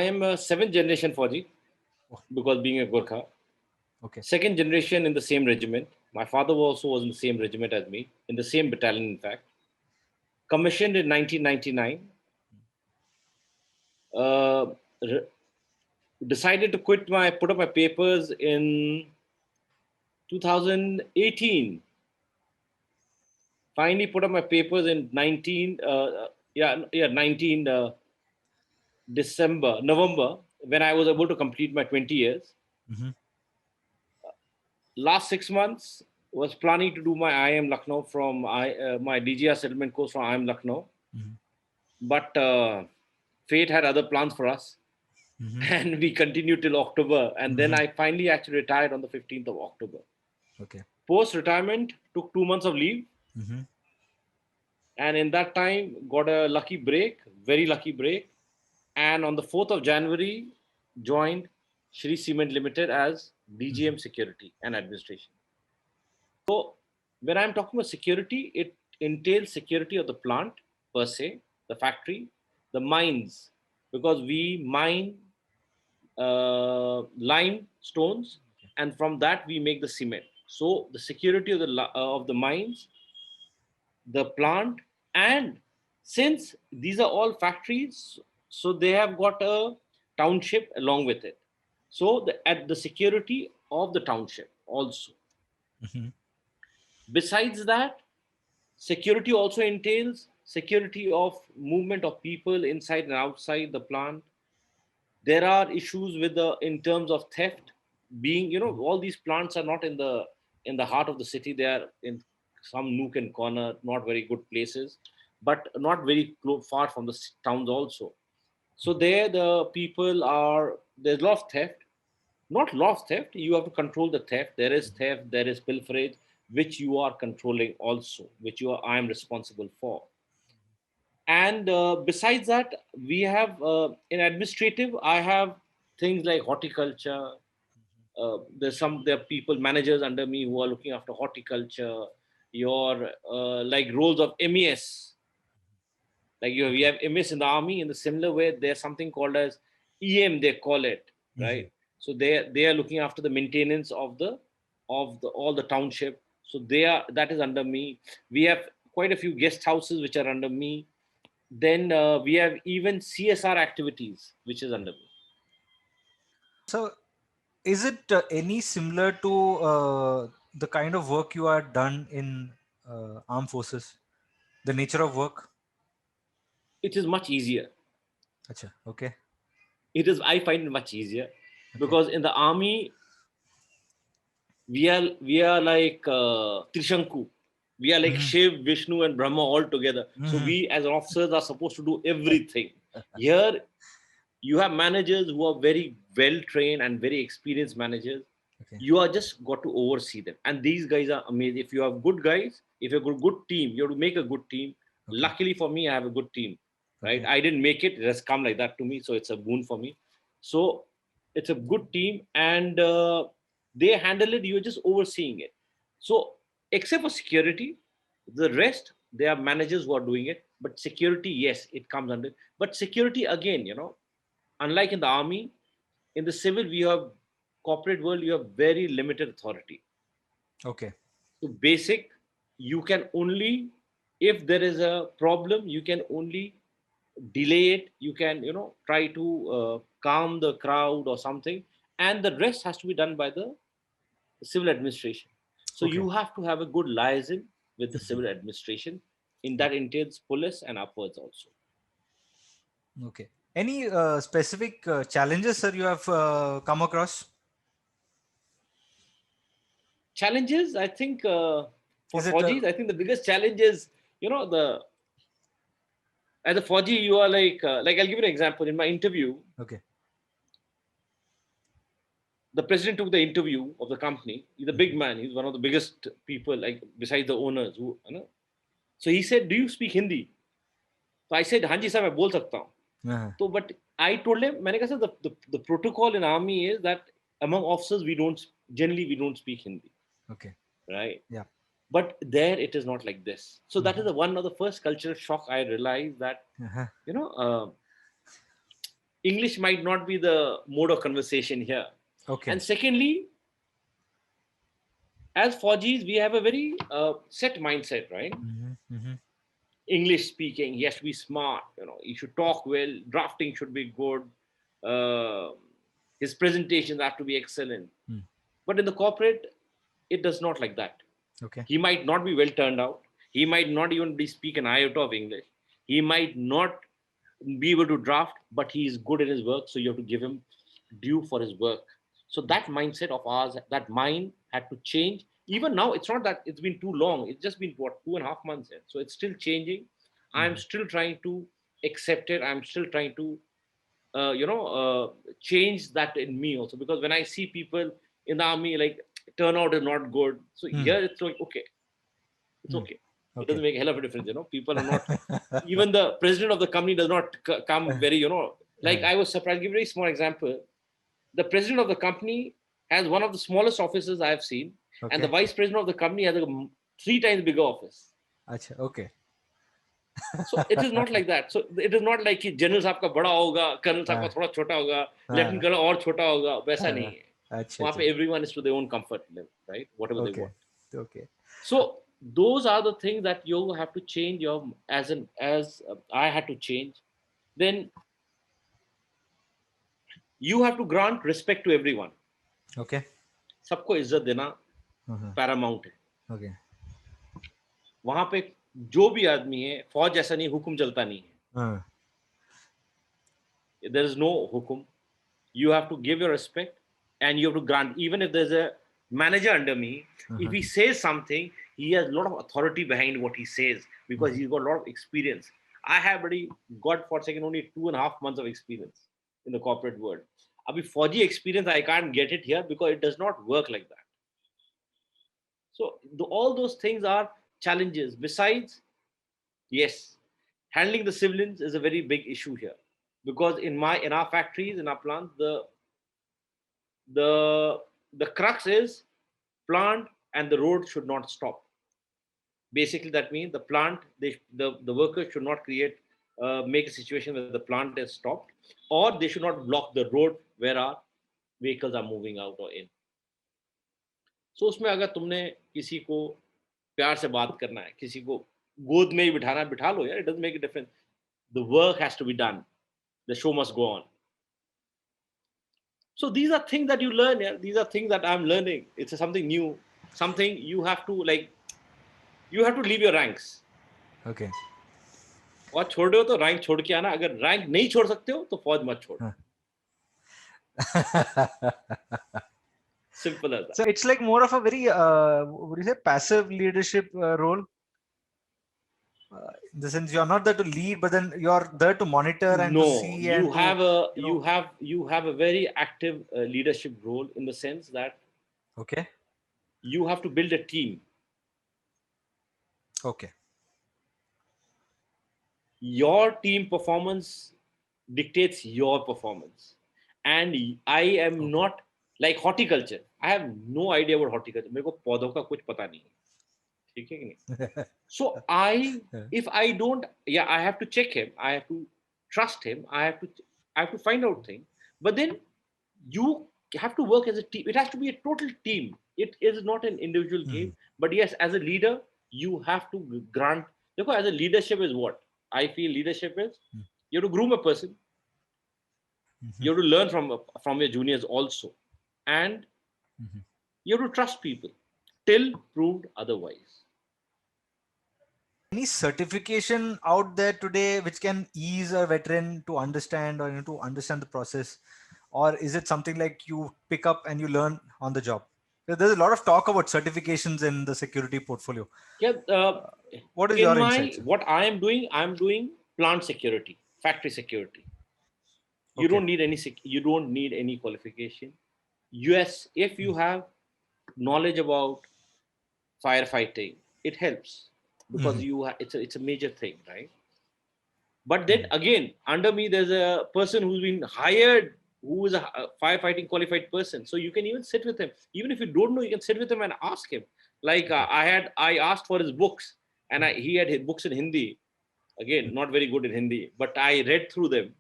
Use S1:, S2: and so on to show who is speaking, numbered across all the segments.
S1: am a seventh generation Fauji
S2: Oh,
S1: because being a Gurkha.
S2: okay.
S1: Second generation in the same regiment. My father also was in the same regiment as me, in the same battalion, in fact. Commissioned in 1999. Uh, re- Decided to put up my papers in 2018. Finally put up my papers in 19 November, when I was able to complete my 20 years.
S2: Mm-hmm.
S1: Last 6 months was planning to do my IIM Lucknow from my DGR settlement course from IIM Lucknow,
S2: Mm-hmm.
S1: but fate had other plans for us,
S2: Mm-hmm.
S1: and we continued till October, and then
S2: Mm-hmm.
S1: I finally actually retired on the 15th of October.
S2: Okay.
S1: Post retirement, took 2 months of leave,
S2: Mm-hmm.
S1: and in that time got a lucky break, very lucky break, and on the 4th of January joined Shri Cement Limited as
S2: Mm-hmm.
S1: DGM Security and Administration. So when I'm talking about security, it entails security of the plant per se, the factory, the mines, because we mine limestones, and from that we make the cement. So the security of the mines, the plant, and since these are all factories, so they have got a township along with it. So at the security of the township also.
S2: Mm-hmm.
S1: Besides that, security also entails security of movement of people inside and outside the plant. There are issues with the in terms of theft. Being, all these plants are not in the heart of the city. They are in some nook and corner, not very good places, but not very far from the towns also. So there, the people are there's a lot of theft. Not lot of theft. You have to control the theft. There is theft. There is pilferage, which you are controlling also, which I am responsible for. And besides that, we have in administrative, I have things like horticulture. There are people, managers under me, who are looking after horticulture. Your like roles of MES, like we
S2: Okay.
S1: have MS in the army. In the similar way, there's something called as EM, they call it,
S2: Mm-hmm.
S1: right? So they are looking after the maintenance of the all the township. So that is under me. We have quite a few guest houses which are under me. Then we have even CSR activities which is under me.
S2: So, is it any similar to the kind of work you are done in armed forces? The nature of work?
S1: It is much easier.
S2: Acha, okay.
S1: I find it much easier,
S2: Okay.
S1: because in the army we are like Trishanku. We are like
S2: Mm-hmm.
S1: Shiv, Vishnu, and Brahma all together. So
S2: Mm-hmm.
S1: we as officers are supposed to do everything. Here you have managers who are very well trained and very experienced managers.
S2: Okay.
S1: You are just got to oversee them, and these guys are amazing. If you have good guys, if you have a good team, you have to make a good team.
S2: Okay.
S1: Luckily for me, I have a good team, right?
S2: Okay.
S1: I didn't make it has come like that to me, so it's a boon for me. So it's a good team, and they handle it. You're just overseeing it. So except for security, the rest, they are managers who are doing it. But security, yes, it comes under. But security again, unlike in the army, in the civil, we have corporate world, you have very limited authority.
S2: Okay.
S1: So basic, you can only, if there is a problem, you can only delay it. You can, try to calm the crowd or something, and the rest has to be done by the civil administration. So
S2: Okay.
S1: you have to have a good liaison with the civil administration. In that entails police and upwards also.
S2: Okay. Any specific challenges, sir, you have come across?
S1: Challenges, I think, for
S2: Is it
S1: Fauji's, I think the biggest challenge is, the as a Fauji, you are like I'll give you an example. In my interview,
S2: okay?
S1: the president took the interview of the company. He's a big man. He's one of the biggest people, like besides the owners. So he said, "Do you speak Hindi?" So I said, "हाँ जी sir, मैं बोल सकता हूँ."
S2: Uh-huh.
S1: So, but I told him, मैंने कहा, "Sir, the protocol in army is that among officers we don't speak Hindi,
S2: Okay.
S1: right?"
S2: Yeah.
S1: But there it is not like this. So that is
S2: Mhm.
S1: one of the first cultural shock I realized, that
S2: Uh-huh.
S1: you know English might not be the mode of conversation here.
S2: Okay.
S1: And secondly, as Fauji's, we have a very set mindset, right? English speaking, he has to be smart, he should talk well, drafting should be good, his presentations have to be excellent. But in the corporate, it does not like that.
S2: Okay.
S1: He might not be well turned out. He might not even be speak an iota of English. He might not be able to draft, but he is good in his work. So you have to give him due for his work. So that mindset of ours, that mind had to change. Even now, it's not that it's been too long. It's just been, 2.5 months in. So it's still changing. I'm still trying to accept it. I'm still trying to, change that in me also. Because when I see people in the army, like, turnout is not good. So here it's like, okay, it's okay. It doesn't make a hell of a difference, People are not, even the president of the company does not come very, like I was surprised. I'll give a very small example. The president of the company has one of the smallest offices I have seen, and the vice president of the company has a 3 times bigger office.
S2: Achha, okay.
S1: So it is not like that. So it is not like कि general साहब का बड़ा होगा, colonel साहब का थोड़ा छोटा होगा, lieutenant colonel और छोटा होगा, वैसा नहीं है. वहाँ पे everyone is to their own comfort level, right? Whatever they want.
S2: Okay.
S1: So those are the things that you have to change your as I had to change. Then you have to grant respect to everyone.
S2: Okay.
S1: सबको इज्जत देना Paramount है.
S2: Okay.
S1: वहां पे जो भी आदमी है, फौज जैसा नहीं, हुक्म चलता नहीं है. There is no hukum. You have to give your respect, and you have to grant. Even if there's a manager under me, if he says something, he has a lot of authority behind what he says because he's got a lot of experience. I have already got, for a second, only 2.5 months of experience in the corporate world. Abhi Fauji experience, I can't get it here because it does not work like that. So all those things are challenges. Besides, yes, handling the civilians is a very big issue here. Because in our factories, in our plants, the crux is plant and the road should not stop. Basically, that means the plant, the workers should not make a situation where the plant is stopped, or they should not block the road where our vehicles are moving out or in. So उसमें अगर तुमने किसी को प्यार से बात करना है, किसी को गोद में ही बिठाना, बिठा लो यार, it doesn't make a difference. The work has to be done. The show must go on. So these are things that you learn. Yeah? These are things that I'm learning. It's something new, something you have to leave your ranks.
S2: Okay.
S1: और छोड़ रहे हो तो rank छोड़ के आना. अगर rank नहीं छोड़ सकते हो तो फौज मत छोड़. Simple as that.
S2: So it's like more of a very what do you say, passive leadership role. In the sense, you're not there to lead, but then you're there to monitor and to see.
S1: You have a very active leadership role in the sense that
S2: okay,
S1: you have to build a team.
S2: Okay.
S1: Your team performance dictates your performance, and I am not like horticulture. I have no idea about horticulture. मेरे को पौधों का कुछ पता नहीं है. ठीक है कि नहीं? So if I don't, I have to check him. I have to trust him. I have to find out things. But then you have to work as a team. It has to be a total team. It is not an individual game. But yes, as a leader, you have to grant. Because as a leadership is what I feel leadership is. You have to groom a person. You have to learn from your juniors also, and you have to trust people till proved otherwise.
S2: Any certification out there today which can ease a veteran to understand or to understand the process, or is it something like you pick up and you learn on the job? There's a lot of talk about certifications in the security portfolio. What is your insight?
S1: What I am doing, plant security, factory security. You don't need any qualification. Yes, if you have knowledge about firefighting, it helps because it's a major thing, right? But then again, under me, there's a person who's been hired who is a firefighting qualified person. So you can even sit with him. Even if you don't know, you can sit with him and ask him. Like I asked for his books, and he had his books in Hindi. Again, not very good in Hindi, but I read through them.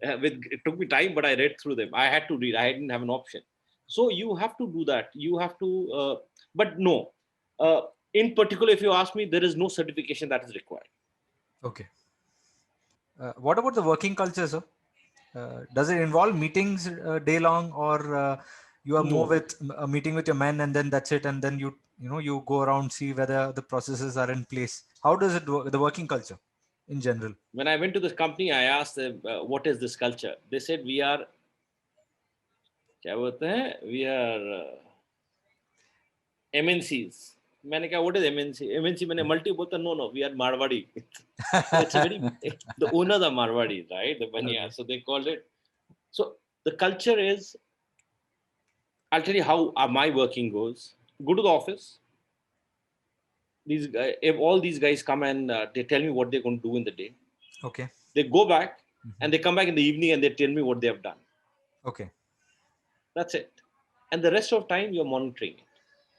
S1: It took me time, but I read through them. I had to read. I didn't have an option. So you have to do that. You have to, but no. In particular, if you ask me, there is no certification that is required.
S2: Okay. What about the working culture, sir? Does it involve meetings day long, or you are more
S1: No.
S2: with a meeting with your men and then that's it, and then you go around, see whether the processes are in place? How does it work, the working culture in general?
S1: When I went to this company, I asked them, what is this culture? They said, we are, क्या बोलते हैं? We are MNCs. मैंने कहा, what is MNC? MNC मैंने multi बोलता, no, we are Marwadi. So it's a very, the owners are Marwadi, right? The Baniya.
S2: Okay.
S1: So they called it. So the culture is, I'll tell you how my working goes. Go to the office. These guys, if all these guys come and they tell me what they're going to do in the day,
S2: Okay.
S1: they go back and they come back in the evening and they tell me what they have done.
S2: Okay.
S1: That's it. And the rest of time you're monitoring it.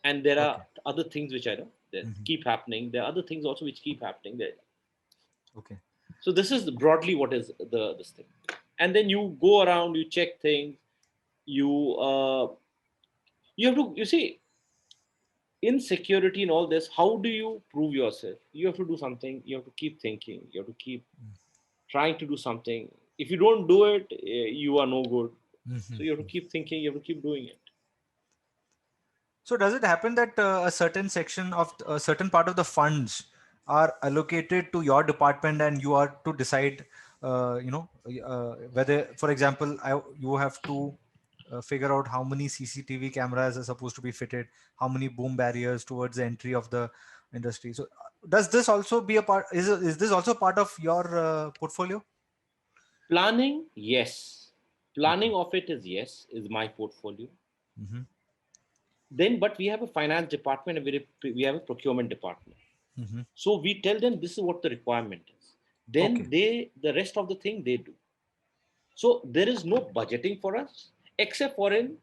S1: And there are
S2: Okay.
S1: other things which I know that keep happening. There are other things also which keep happening there.
S2: Okay.
S1: So this is broadly what is this thing. And then you go around, you check things, you have to, you see, in security and all this, how do you prove yourself? You have to do something. You have to keep thinking. You have to keep trying to do something. If you don't do it, you are no good. So you have to keep thinking. You have to keep doing it.
S2: So does it happen that a certain section of a certain part of the funds are allocated to your department, and you are to decide, whether, for example, you have to figure out how many CCTV cameras are supposed to be fitted, how many boom barriers towards the entry of the industry. So does this also be a part? Is this also part of your portfolio?
S1: Planning, yes. Planning of it is yes, is my portfolio.
S2: Mm-hmm.
S1: Then, but we have a finance department and we have a procurement department.
S2: Mm-hmm.
S1: So we tell them this is what the requirement is. Then
S2: Okay.
S1: the rest of the thing they do. So there is no budgeting for us except for in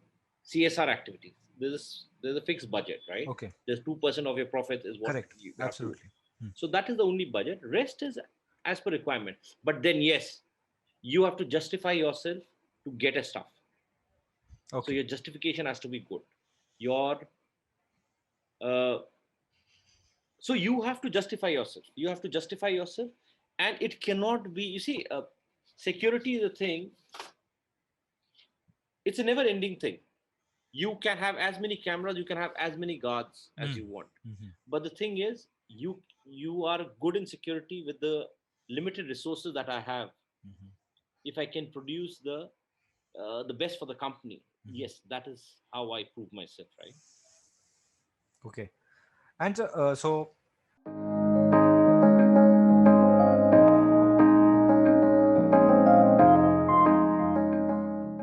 S1: CSR activities. There's a fixed budget, right?
S2: Okay.
S1: There's 2% of your profit is what
S2: Correct.
S1: you have to.
S2: Absolutely.
S1: So that is the only budget. Rest is as per requirement. But then yes, you have to justify yourself to get a stuff. So
S2: Okay.
S1: your justification has to be good. Your uh, so you have to justify yourself. You have to justify yourself, and it cannot be. You see, security is a thing. It's a never-ending thing. You can have as many cameras, you can have as many guards as you want. But the thing is, you are good in security with the limited resources that I have. If I can produce the best for the company, yes, that is how I prove myself, right?
S2: Okay. And so